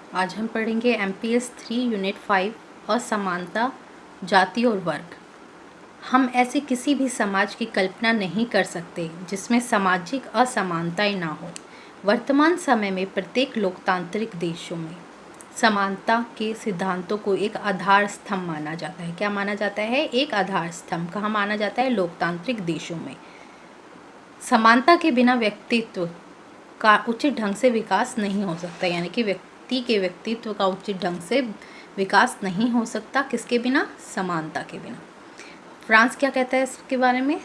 आज हम पढ़ेंगे MPS 3 यूनिट 5 असमानता, जाति और वर्ग। हम ऐसे किसी भी समाज की कल्पना नहीं कर सकते जिसमें सामाजिक असमानताएं ना हो। वर्तमान समय में प्रत्येक लोकतांत्रिक देशों में समानता के सिद्धांतों को एक आधार स्तंभ माना जाता है। क्या माना जाता है? एक आधार स्तंभ। कहाँ माना जाता है? लोकतांत्रिक देशों में। समानता के बिना व्यक्तित्व का उचित ढंग से विकास नहीं हो सकता, यानी कि व्यक्ति के व्यक्तित्व का उचित ढंग से विकास नहीं हो सकता। किसके बिना? समानता के बिना। फ्रांस क्या कहता है इसके बारे में?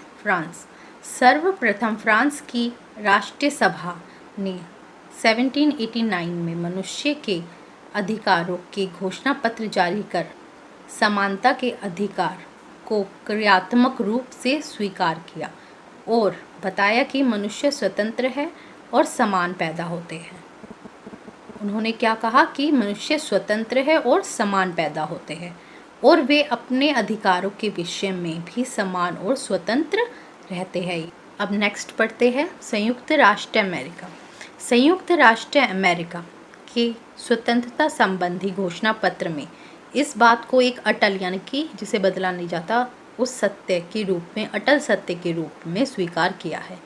सर्वप्रथम फ्रांस की राष्ट्रीय सभा ने 1789 में मनुष्य के अधिकारों के घोषणा पत्र जारी कर समानता के अधिकार को क्रियात्मक रूप से स्वीकार किया और बताया कि मनुष्य स्वतंत्र है और समान पैदा होते हैं। उन्होंने क्या कहा? कि मनुष्य स्वतंत्र है और समान पैदा होते हैं और वे अपने अधिकारों के विषय में भी समान और स्वतंत्र रहते हैं। अब नेक्स्ट पढ़ते हैं संयुक्त राष्ट्र अमेरिका। संयुक्त राष्ट्र अमेरिका के स्वतंत्रता संबंधी घोषणा पत्र में इस बात को एक अटल, यानी कि जिसे बदला नहीं जाता, उस सत्य के रूप में, अटल सत्य के रूप में स्वीकार किया है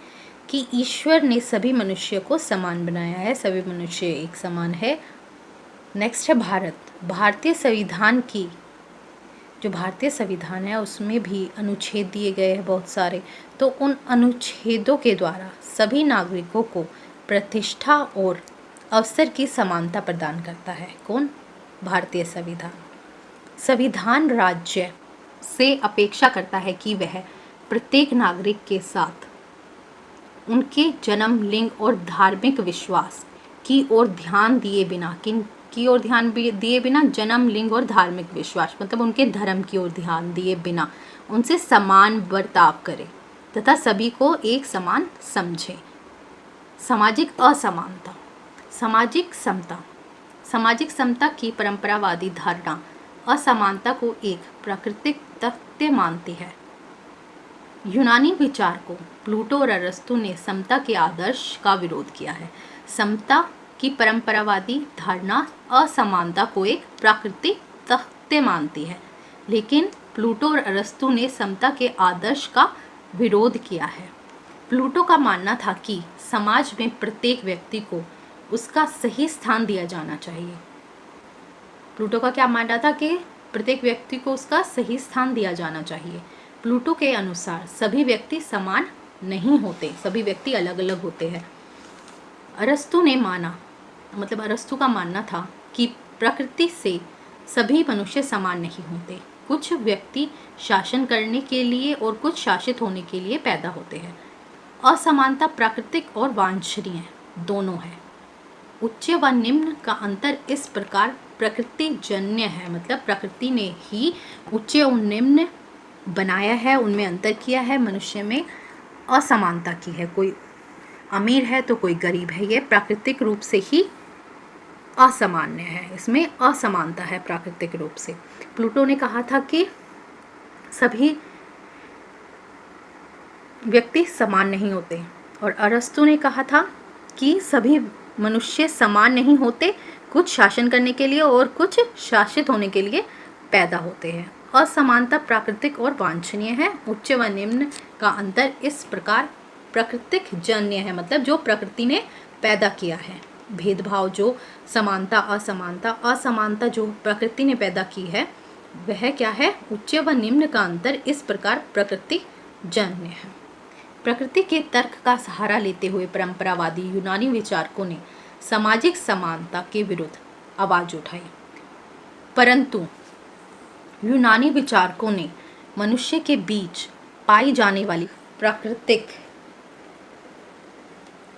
कि ईश्वर ने सभी मनुष्य को समान बनाया है, सभी मनुष्य एक समान है। नेक्स्ट है भारत। भारतीय संविधान की जो भारतीय संविधान है उसमें भी अनुच्छेद दिए गए हैं बहुत सारे, तो उन अनुच्छेदों के द्वारा सभी नागरिकों को प्रतिष्ठा और अवसर की समानता प्रदान करता है। कौन? भारतीय संविधान। संविधान राज्य से अपेक्षा करता है कि वह प्रत्येक नागरिक के साथ उनके जन्म, लिंग और धार्मिक विश्वास की ओर ध्यान दिए बिना, की ओर ध्यान दिए बिना, जन्म, लिंग और धार्मिक विश्वास मतलब उनके धर्म की ओर ध्यान दिए बिना उनसे समान बर्ताव करे तथा सभी को एक समान समझे। सामाजिक असमानता। सामाजिक समता। सामाजिक समता की परंपरावादी धारणा असमानता को एक प्राकृतिक तथ्य मानती है। यूनानी विचारकों प्लूटो और अरस्तु ने समता के आदर्श का विरोध किया है। समता की परंपरावादी धारणा असमानता को एक प्राकृतिक तथ्य मानती है, लेकिन प्लूटो और अरस्तु ने समता के आदर्श का विरोध किया है। प्लूटो का मानना था कि समाज में प्रत्येक व्यक्ति को उसका सही स्थान दिया जाना चाहिए। प्लूटो का क्या मानना था? कि प्रत्येक व्यक्ति को उसका सही स्थान दिया जाना चाहिए। प्लूटो के अनुसार सभी व्यक्ति समान नहीं होते, सभी व्यक्ति अलग अलग होते हैं। अरस्तु ने माना, मतलब अरस्तु का मानना था कि प्रकृति से सभी मनुष्य समान नहीं होते। कुछ व्यक्ति शासन करने के लिए और कुछ शासित होने के लिए पैदा होते हैं। असमानता प्राकृतिक और वांछनीय दोनों है। उच्च व निम्न का अंतर इस प्रकार प्रकृति जन्य है, मतलब प्रकृति ने ही उच्च और निम्न बनाया है, उनमें अंतर किया है। मनुष्य में असमानता की है, कोई अमीर है तो कोई गरीब है, ये प्राकृतिक रूप से ही असामान्य है, इसमें असमानता है प्राकृतिक रूप से। प्लूटो ने कहा था कि सभी व्यक्ति समान नहीं होते और अरस्तु ने कहा था कि सभी मनुष्य समान नहीं होते, कुछ शासन करने के लिए और कुछ शासित होने के लिए पैदा होते हैं। असमानता प्राकृतिक और वांछनीय है। उच्च व निम्न का अंतर इस प्रकार प्राकृतिक जन्य है, मतलब जो प्रकृति ने पैदा किया है। भेदभाव जो समानता असमानता, असमानता जो प्रकृति ने पैदा की है, वह क्या है? उच्च व निम्न का अंतर इस प्रकार प्रकृति जन्य है। प्रकृति के तर्क का सहारा लेते हुए परंपरावादी यूनानी विचारकों ने सामाजिक समानता के विरुद्ध आवाज उठाई, परंतु यूनानी विचारकों ने मनुष्य के बीच पाई जाने वाली प्राकृतिक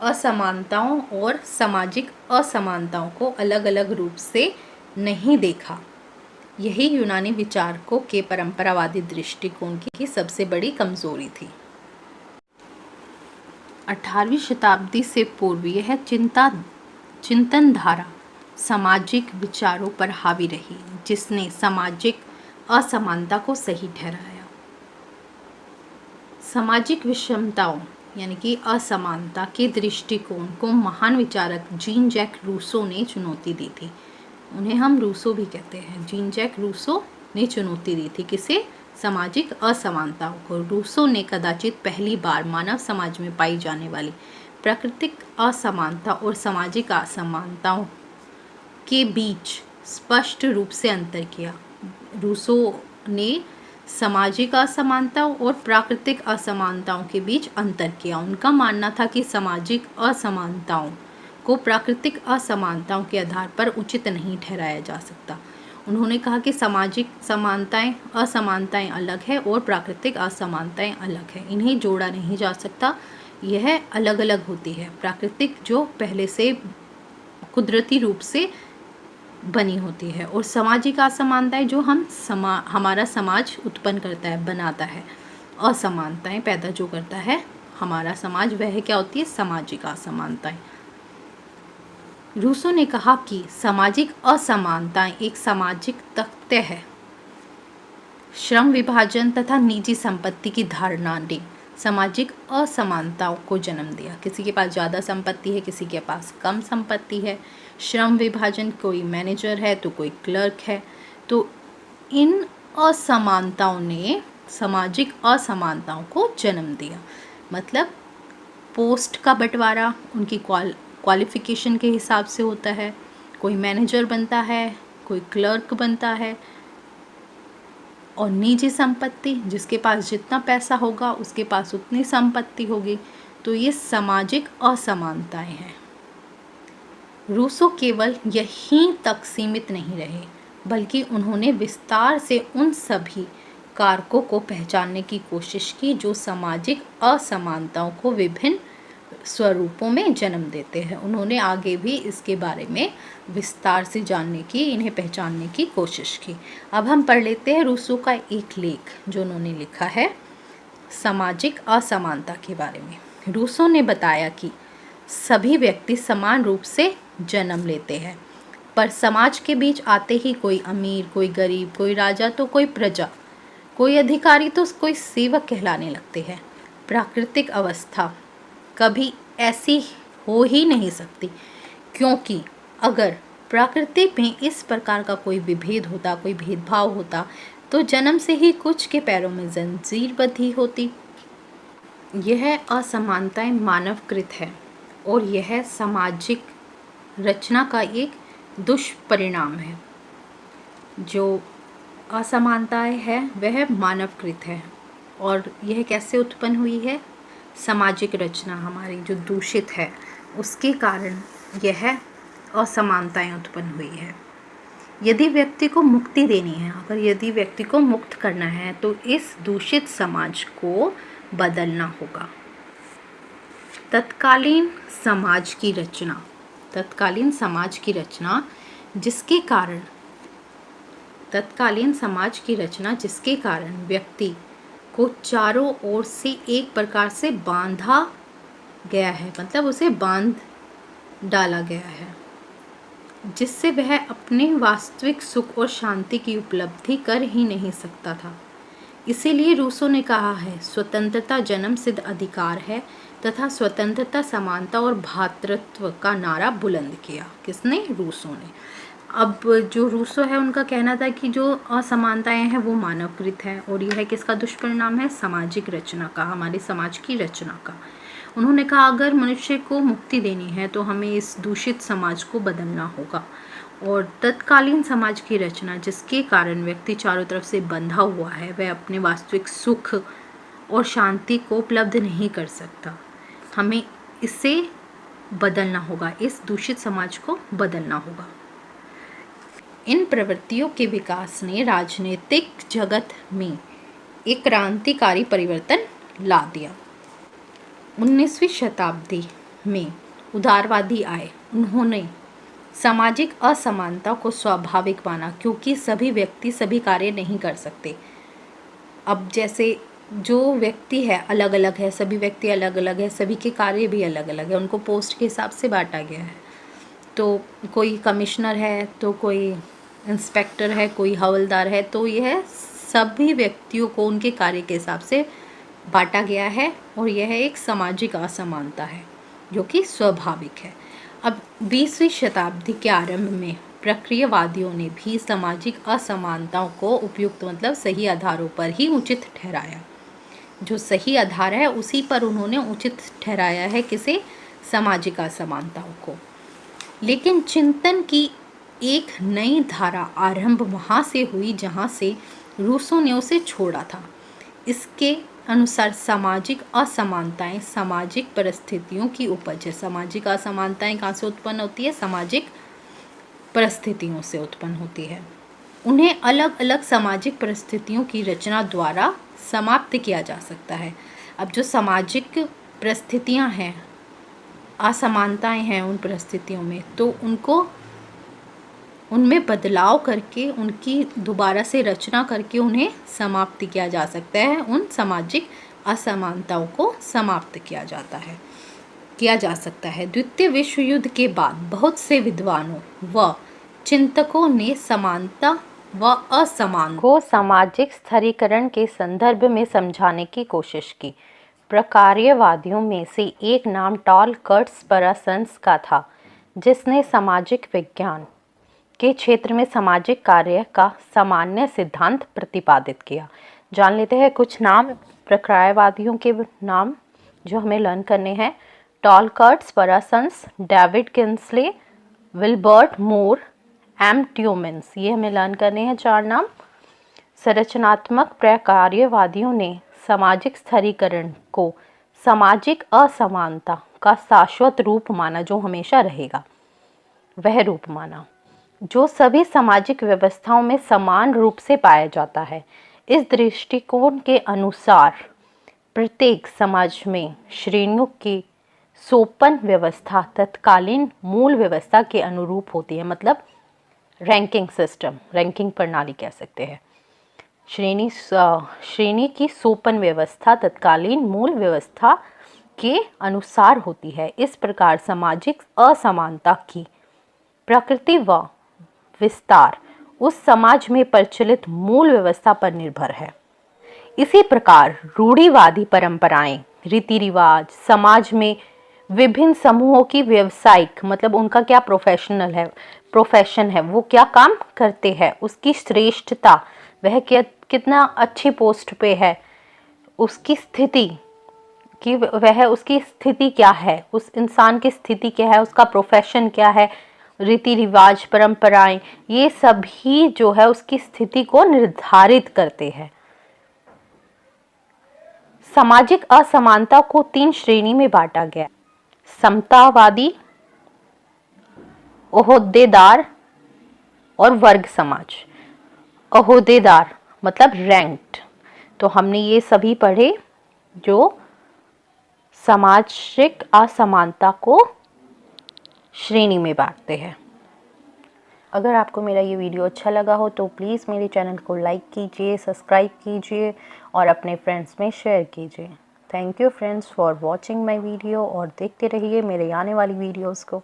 असमानताओं और सामाजिक असमानताओं को अलग अलग रूप से नहीं देखा। यही यूनानी विचारकों के परंपरावादी दृष्टिकोण की सबसे बड़ी कमजोरी थी। 18वीं शताब्दी से पूर्व यह चिंतन धारा सामाजिक विचारों पर हावी रही, जिसने सामाजिक असमानता को सही ठहराया। सामाजिक विषमताओं यानी कि असमानता के दृष्टिकोण को महान विचारक जीन जैक रूसो ने चुनौती दी थी। उन्हें हम रूसो भी कहते हैं। जीन जैक रूसो ने चुनौती दी थी किसे? सामाजिक असमानताओं को। रूसो ने कदाचित पहली बार मानव समाज में पाई जाने वाली प्राकृतिक असमानता और सामाजिक असमानताओं के बीच स्पष्ट रूप से अंतर किया। रूसो ने सामाजिक असमानताओं और प्राकृतिक असमानताओं के बीच अंतर किया। उनका मानना था कि सामाजिक असमानताओं को प्राकृतिक असमानताओं के आधार पर उचित नहीं ठहराया जा सकता। उन्होंने कहा कि सामाजिक असमानताएं अलग है और प्राकृतिक असमानताएं अलग है, इन्हें जोड़ा नहीं जा सकता, यह अलग अलग होती है। प्राकृतिक जो पहले से कुदरती रूप से बनी होती है, और सामाजिक असमानताएं जो हमारा समाज उत्पन्न करता है, बनाता है। असमानताएं पैदा जो करता है हमारा समाज, वह क्या होती है? सामाजिक असमानताएं। रूसो ने कहा कि सामाजिक असमानताएं एक सामाजिक तथ्य है। श्रम विभाजन तथा निजी संपत्ति की धारणा ने सामाजिक असमानताओं को जन्म दिया। किसी के पास ज़्यादा संपत्ति है, किसी के पास कम संपत्ति है। श्रम विभाजन, कोई मैनेजर है तो कोई क्लर्क है। तो इन असमानताओं ने सामाजिक असमानताओं को जन्म दिया। मतलब पोस्ट का बंटवारा उनकी क्वालिफिकेशन के हिसाब से होता है। कोई मैनेजर बनता है, कोई क्लर्क बनता है। और निजी संपत्ति, जिसके पास जितना पैसा होगा उसके पास उतनी संपत्ति होगी। तो ये सामाजिक असमानताएं हैं। रूसो केवल यहीं तक सीमित नहीं रहे, बल्कि उन्होंने विस्तार से उन सभी कारकों को पहचानने की कोशिश की जो सामाजिक असमानताओं को विभिन्न स्वरूपों में जन्म देते हैं। उन्होंने आगे भी इसके बारे में विस्तार से जानने की, इन्हें पहचानने की कोशिश की। अब हम पढ़ लेते हैं रूसो का एक लेख जो उन्होंने लिखा है सामाजिक असमानता के बारे में। रूसो ने बताया कि सभी व्यक्ति समान रूप से जन्म लेते हैं, पर समाज के बीच आते ही कोई अमीर, कोई गरीब, कोई राजा तो कोई प्रजा, कोई अधिकारी तो कोई सेवक कहलाने लगते हैं। प्राकृतिक अवस्था कभी ऐसी हो ही नहीं सकती, क्योंकि अगर प्रकृति में इस प्रकार का कोई विभेद होता, कोई भेदभाव होता, तो जन्म से ही कुछ के पैरों में जंजीर बंधी होती। यह असमानताएं मानवकृत है और यह सामाजिक रचना का एक दुष्परिणाम है। जो असमानताएं है वह मानवकृत है, और यह कैसे उत्पन्न हुई है? सामाजिक रचना हमारी जो दूषित है उसके कारण यह असमानताएं उत्पन्न हुई है। यदि व्यक्ति को मुक्ति देनी है, अगर यदि व्यक्ति को मुक्त करना है, तो इस दूषित समाज को बदलना होगा। तत्कालीन समाज की रचना, तत्कालीन समाज की रचना जिसके कारण व्यक्ति को चारों ओर से एक प्रकार से बांधा गया है, मतलब उसे बांध डाला गया है, जिससे वह अपने वास्तविक सुख और शांति की उपलब्धि कर ही नहीं सकता था। इसीलिए रूसो ने कहा है, स्वतंत्रता जन्म सिद्ध अधिकार है तथा स्वतंत्रता, समानता और भ्रातृत्व का नारा बुलंद किया। किसने? रूसो ने। अब जो रूसो है उनका कहना था कि जो असमानताएं हैं वो मानवकृत है, और यह किसका दुष्परिणाम है? सामाजिक रचना का, हमारे समाज की रचना का। उन्होंने कहा अगर मनुष्य को मुक्ति देनी है तो हमें इस दूषित समाज को बदलना होगा, और तत्कालीन समाज की रचना जिसके कारण व्यक्ति चारों तरफ से बंधा हुआ है, वह अपने वास्तविक सुख और शांति को उपलब्ध नहीं कर सकता। हमें इसे बदलना होगा, इस दूषित समाज को बदलना होगा। इन प्रवृत्तियों के विकास ने राजनीतिक जगत में एक क्रांतिकारी परिवर्तन ला दिया। 19वीं शताब्दी में उदारवादी आए। उन्होंने सामाजिक असमानता को स्वाभाविक माना, क्योंकि सभी व्यक्ति सभी कार्य नहीं कर सकते। अब जैसे जो व्यक्ति है अलग अलग है, सभी व्यक्ति अलग अलग है, सभी के कार्य भी अलग अलग है, उनको पोस्ट के हिसाब से बांटा गया है। तो कोई कमिश्नर है, तो कोई इंस्पेक्टर है, कोई हवलदार है, तो यह सभी व्यक्तियों को उनके कार्य के हिसाब से बांटा गया है, और यह एक सामाजिक असमानता है जो कि स्वाभाविक है। अब 20वीं शताब्दी के आरंभ में प्रक्रियावादियों ने भी सामाजिक असमानताओं को उपयुक्त मतलब सही आधारों पर ही उचित ठहराया। जो सही आधार है उसी पर उन्होंने उचित ठहराया है किसे, सामाजिक असमानताओं को। लेकिन चिंतन की एक नई धारा आरंभ वहाँ से हुई जहाँ से रूसो ने उसे छोड़ा था। इसके अनुसार सामाजिक असमानताएं सामाजिक परिस्थितियों की उपज है। सामाजिक असमानताएं कहाँ से उत्पन्न होती है, सामाजिक परिस्थितियों से उत्पन्न होती है। उन्हें अलग अलग सामाजिक परिस्थितियों की रचना द्वारा समाप्त किया जा सकता है। अब जो सामाजिक परिस्थितियां हैं, असमानताएं हैं उन परिस्थितियों में, तो उनमें बदलाव करके उनकी दोबारा से रचना करके उन्हें समाप्त किया जा सकता है। उन सामाजिक असमानताओं को समाप्त किया जा सकता है। द्वितीय विश्व युद्ध के बाद बहुत से विद्वानों व चिंतकों ने समानता व असमानता को सामाजिक स्थिरीकरण के संदर्भ में समझाने की कोशिश की। प्रकार्यवादियों में से एक नाम टॉल कर्ट्ज़बरसन्स का था, जिसने सामाजिक विज्ञान के क्षेत्र में सामाजिक कार्य का सामान्य सिद्धांत प्रतिपादित किया। जान लेते हैं कुछ नाम, प्रकार्यवादियों के नाम जो हमें लर्न करने हैं। टॉल कर्ट्ज़बरसन्स, डेविड किंसले, विल्बर्ट मूर, एम ट्यूमेंस, ये हमें लर्न करने हैं 4 नाम। संरचनात्मक प्रकार्यवादियों ने सामाजिक स्थिरीकरण को सामाजिक असमानता का शाश्वत रूप माना, जो हमेशा रहेगा, वह रूप माना जो सभी सामाजिक व्यवस्थाओं में समान रूप से पाया जाता है। इस दृष्टिकोण के अनुसार प्रत्येक समाज में श्रेणियों की सोपान व्यवस्था तत्कालीन मूल व्यवस्था के अनुरूप होती है। मतलब रैंकिंग सिस्टम, रैंकिंग प्रणाली कह सकते हैं। श्रेणी की सोपान व्यवस्था तत्कालीन मूल व्यवस्था के अनुसार होती है। इस प्रकार सामाजिक असमानता की प्रकृति व विस्तार उस समाज में प्रचलित मूल व्यवस्था पर निर्भर है। इसी प्रकार रूढ़िवादी परंपराएं, रीति रिवाज समाज में विभिन्न समूहों की व्यावसायिक मतलब उनका क्या प्रोफेशन है, वो क्या काम करते हैं, उसकी श्रेष्ठता, वह कितना अच्छी पोस्ट पे है, उसकी स्थिति कि वह उसकी स्थिति क्या है, उस इंसान की स्थिति क्या है, उसका प्रोफेशन क्या है, रीति रिवाज परंपराएं, ये सभी जो है उसकी स्थिति को निर्धारित करते हैं। सामाजिक असमानता को 3 श्रेणी में बांटा गया: समतावादी, ओहदेदार और वर्ग समाज। ओहदेदार मतलब रैंक्ड, तो हमने ये सभी पढ़े जो सामाजिक असमानता को श्रेणी में बांटते हैं। अगर आपको मेरा ये वीडियो अच्छा लगा हो तो प्लीज़ मेरे चैनल को लाइक कीजिए, सब्सक्राइब कीजिए और अपने फ्रेंड्स में शेयर कीजिए। Thank you friends for watching my video और देखते रहिए मेरे आने वाली वीडियोस को।